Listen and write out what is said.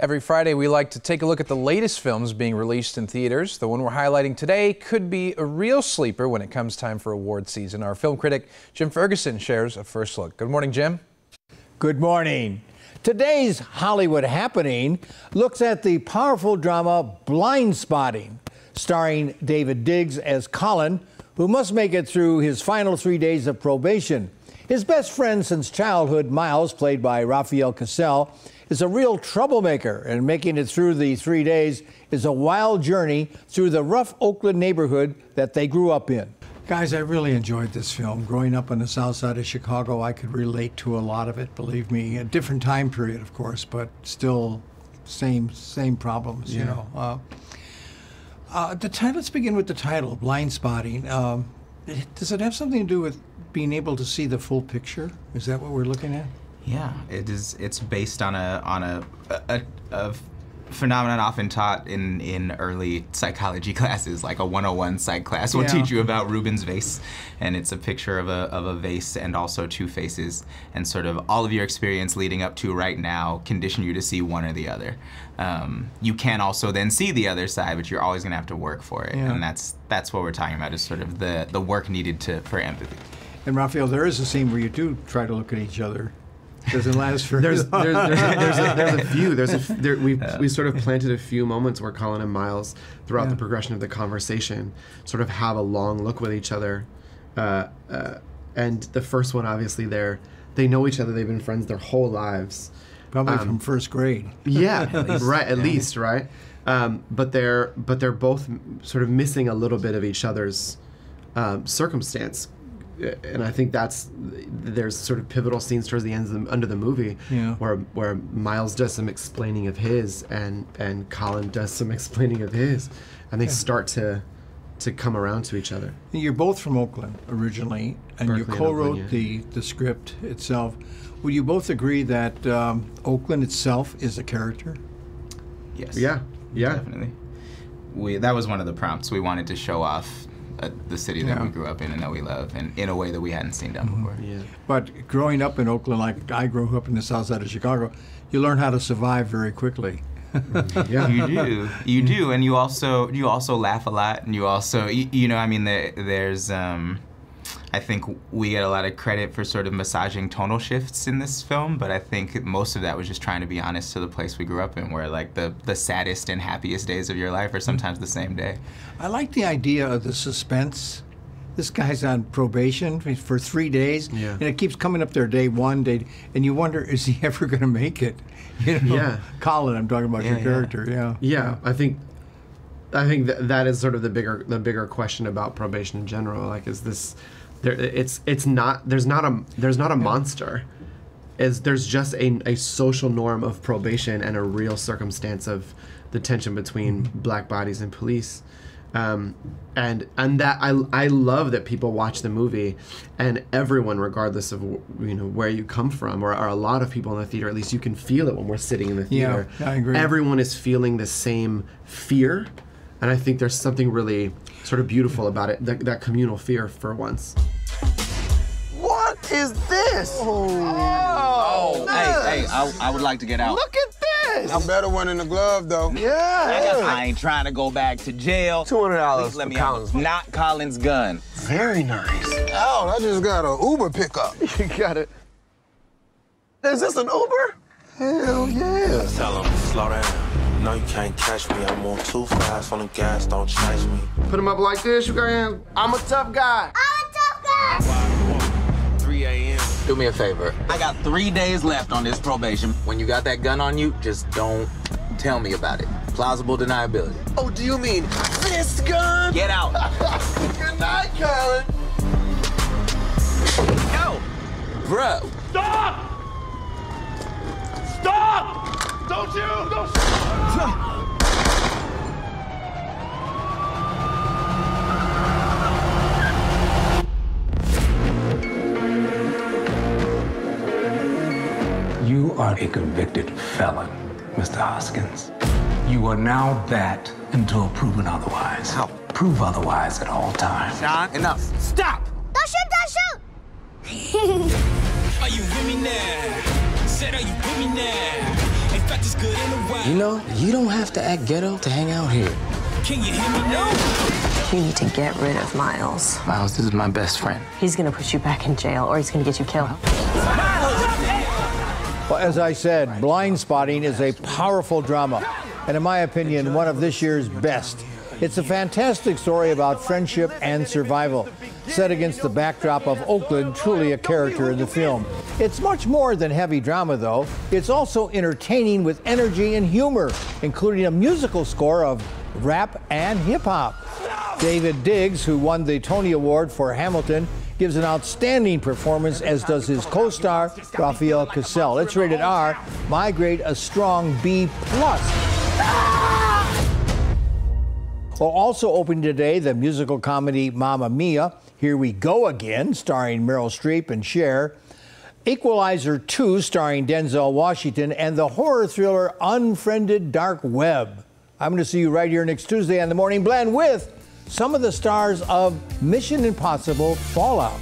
Every Friday, we like to take a look at the latest films being released in theaters. The one we're highlighting today could be a real sleeper when it comes time for award season. Our film critic, Jim Ferguson, shares a first look. Good morning, Jim. Good morning. Today's Hollywood happening looks at the powerful drama Blindspotting, starring David Diggs as Colin, who must make it through his final 3 days of probation. His best friend since childhood, Miles, played by Rafael Casal, is a real troublemaker, and making it through the 3 days is a wild journey through the rough Oakland neighborhood that they grew up in. Guys, I really enjoyed this film. Growing up on the south side of Chicago, I could relate to a lot of it, believe me. A different time period, of course, but still same problems, you know. Let's begin with the title, Blindspotting. Does it have something to do with being able to see the full picture? Is that what we're looking at? Yeah, it is. It's based on a phenomenon often taught in early psychology classes, like a 101 psych class will teach you about Rubens' vase, and it's a picture of a vase and also two faces, and sort of all of your experience leading up to right now condition you to see one or the other. You can also then see the other side, but you're always going to have to work for it, and that's what we're talking about, is sort of the work needed for empathy. And Rafael, there is a scene where you do try to look at each other. Doesn't last for there's a few. We sort of planted a few moments where Colin and Miles, throughout the progression of the conversation, sort of have a long look with each other. And the first one, obviously, they know each other. They've been friends their whole lives. Probably from first grade. Yeah, at least, right? But they're both sort of missing a little bit of each other's circumstance. And I think there's sort of pivotal scenes towards the end of the movie where Miles does some explaining of his and Colin does some explaining of his, and they start to come around to each other. You're both from Oakland originally, and Berkeley, you co-wrote the script itself. Would you both agree that Oakland itself is a character? Yes. Yeah. Definitely. That was one of the prompts. We wanted to show off the city that we grew up in and that we love, and in a way that we hadn't seen done before. Yeah. But growing up in Oakland, like I grew up in the south side of Chicago, you learn how to survive very quickly. Yeah, you do, and you also laugh a lot, and you also, I mean, there's I think we get a lot of credit for sort of massaging tonal shifts in this film, but I think most of that was just trying to be honest to the place we grew up in, where like the saddest and happiest days of your life are sometimes the same day. I like the idea of the suspense. This guy's on probation for 3 days, and it keeps coming up there day one, and you wonder, is he ever going to make it? Colin, I'm talking about your character. Yeah. I think that is sort of the bigger question about probation in general. Like, is this? There's not a monster. There's just a social norm of probation and a real circumstance of the tension between black bodies and police. And that I love that people watch the movie, and everyone, regardless of where you come from, or a lot of people in the theater, at least you can feel it when we're sitting in the theater. Yeah, I agree. Everyone is feeling the same fear, and I think there's something really sort of beautiful about it, that communal fear for once. What is this? Oh, hey, I would like to get out. Look at this! A better one in the glove, though. Yeah. I ain't trying to go back to jail. $200 let me for Colin's. Not Colin's gun. Very nice. Oh, I just got an Uber pickup. You got it. Is this an Uber? Hell yeah. Tell him, slow down. No, you can't catch me. I'm on too fast on the gas, don't chase me. Put them up like this, you guys. I'm a tough guy. 3 a.m. Do me a favor. I got 3 days left on this probation. When you got that gun on you, just don't tell me about it. Plausible deniability. Oh, do you mean this gun? Get out. Good night, Colin. Yo, bro. Stop! Stop! Don't You are a convicted felon, Mr. Hoskins. You are now that until proven otherwise. How? Prove otherwise at all times. Sean, enough. Stop! Don't shoot! Don't shoot! Are you with me now? Said, are you with me now? In fact, it's good in a while. You know, you don't have to act ghetto to hang out here. Can you hear me now? You need to get rid of Miles. Miles, this is my best friend. He's gonna put you back in jail, or he's gonna get you killed. Well, as I said, Blindspotting is a powerful drama, and in my opinion, one of this year's best. It's a fantastic story about friendship and survival, set against the backdrop of Oakland, truly a character in the film. It's much more than heavy drama, though. It's also entertaining with energy and humor, including a musical score of rap and hip-hop. David Diggs, who won the Tony Award for Hamilton, gives an outstanding performance, as does his co-star, Rafael Casal. It's rated R. My grade, a strong B+. Well, also opening today, the musical comedy Mamma Mia, Here We Go Again, starring Meryl Streep and Cher, Equalizer 2, starring Denzel Washington, and the horror thriller Unfriended Dark Web. I'm going to see you right here next Tuesday on The Morning Blend with some of the stars of Mission Impossible Fallout.